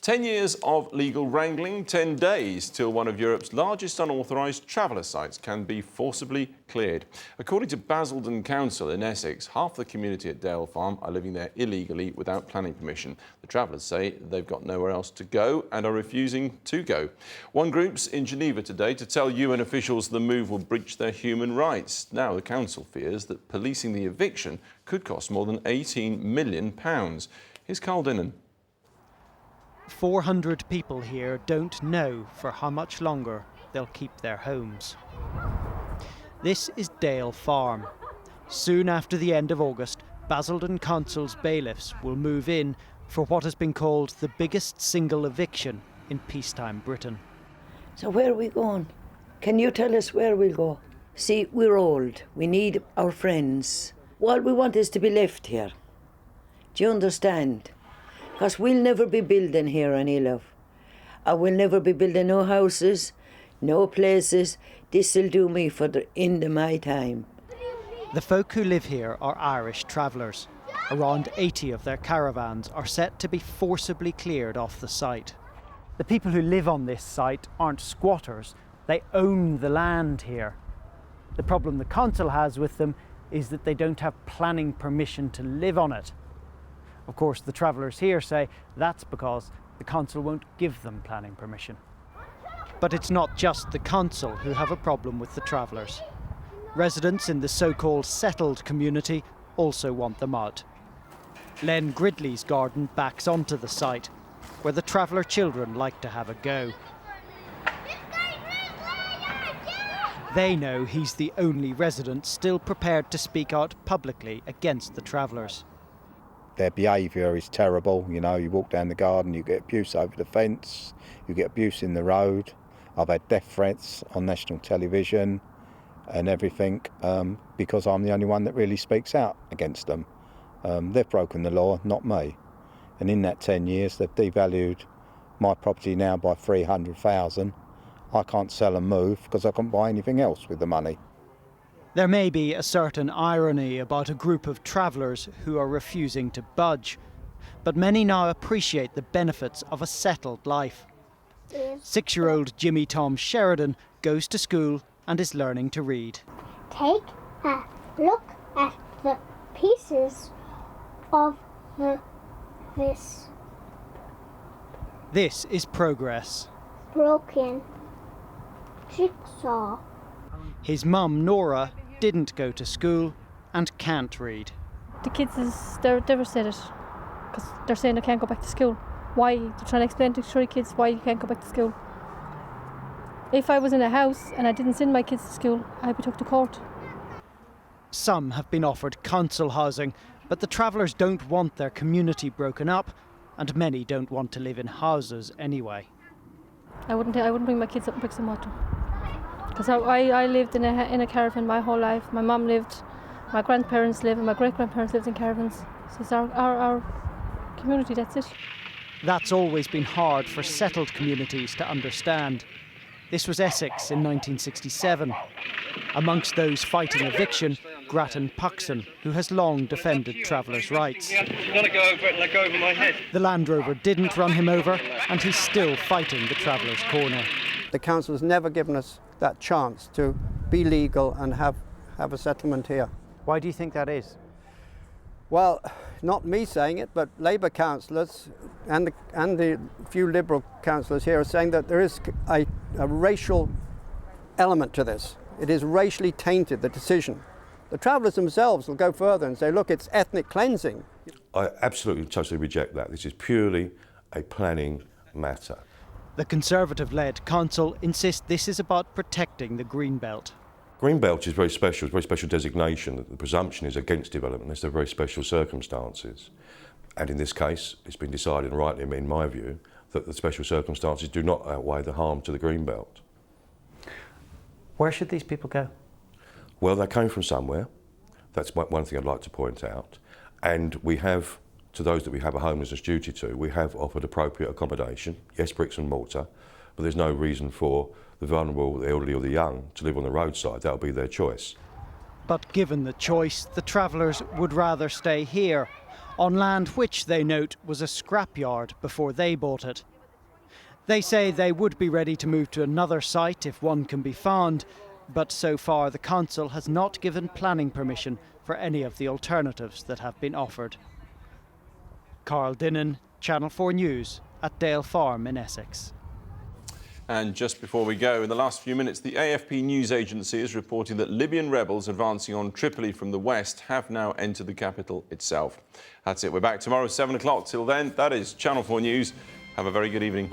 10 years of legal wrangling, 10 days till one of Europe's largest unauthorised traveller sites can be forcibly cleared. According to Basildon Council in Essex, half the community at Dale Farm are living there illegally without planning permission. The travellers say they've got nowhere else to go and are refusing to go. One group's in Geneva today to tell UN officials the move will breach their human rights. Now the council fears that policing the eviction could cost more than £18 million. Here's Carl Dinnan. 400 people here don't know for how much longer they'll keep their homes. This is Dale Farm. Soon after the end of August, Basildon Council's bailiffs will move in for what has been called the biggest single eviction in peacetime Britain. So where are we going? Can you tell us where we'll go? See, we're old. We need our friends. All we want is to be left here. Do you understand? Because we'll never be building here any love. I will never be building no houses, no places. This'll do me for the end of my time. The folk who live here are Irish travellers. Around 80 of their caravans are set to be forcibly cleared off the site. The people who live on this site aren't squatters. They own the land here. The problem the council has with them is that they don't have planning permission to live on it. Of course, the travellers here say that's because the council won't give them planning permission. But it's not just the council who have a problem with the travellers. Residents in the so-called settled community also want them out. Len Gridley's garden backs onto the site, where the traveller children like to have a go. They know he's the only resident still prepared to speak out publicly against the travellers. Their behaviour is terrible. You know, you walk down the garden, you get abuse over the fence, you get abuse in the road. I've had death threats on national television and everything because I'm the only one that really speaks out against them. They've broken the law, not me. And in that 10 years, they've devalued my property now by 300,000. I can't sell and move because I can't buy anything else with the money. There may be a certain irony about a group of travellers who are refusing to budge, but many now appreciate the benefits of a settled life. 6-year-old Jimmy Tom Sheridan goes to school and is learning to read. Take a look at the pieces of this. This is progress. Broken jigsaw. His mum, Nora, didn't go to school and can't read. The kids, they're devastated because they're saying they can't go back to school. Why? They're trying to explain to Shuri kids why you can't go back to school. If I was in a house and I didn't send my kids to school, I'd be took to court. Some have been offered council housing, but the travellers don't want their community broken up, and many don't want to live in houses anyway. I wouldn't bring my kids up in bricks and mortar. Because I lived in a caravan my whole life. My mum lived, my grandparents lived, and my great-grandparents lived in caravans. So it's our community, that's it. That's always been hard for settled communities to understand. This was Essex in 1967. Amongst those fighting eviction, Grattan Puxon, who has long defended travellers' rights. You want to go over it and let go over my head? The Land Rover didn't run him over, and he's still fighting the travellers' corner. The council has never given us that chance to be legal and have a settlement here. Why do you think that is? Well, not me saying it, but Labour councillors and the few Liberal councillors here are saying that there is a racial element to this. It is racially tainted, the decision. The travellers themselves will go further and say, look, it's ethnic cleansing. I absolutely, totally reject that. This is purely a planning matter. The Conservative-led council insists this is about protecting the Greenbelt. Greenbelt is very special, it's a very special designation. The presumption is against development unless there are very special circumstances. And in this case, it's been decided, and rightly in my view, that the special circumstances do not outweigh the harm to the Greenbelt. Where should these people go? Well, they came from somewhere. That's one thing I'd like to point out. And we have, to those that we have a homelessness duty to, we have offered appropriate accommodation, yes, bricks and mortar, but there's no reason for the vulnerable, the elderly or the young to live on the roadside. That'll be their choice. But given the choice, the travellers would rather stay here, on land which, they note, was a scrapyard before they bought it. They say they would be ready to move to another site if one can be found, but so far the council has not given planning permission for any of the alternatives that have been offered. Carl Dinnan, Channel 4 News at Dale Farm in Essex. And just before we go, in the last few minutes, the AFP news agency is reporting that Libyan rebels advancing on Tripoli from the west have now entered the capital itself. That's it. We're back tomorrow, 7 o'clock. Till then, that is Channel 4 News. Have a very good evening.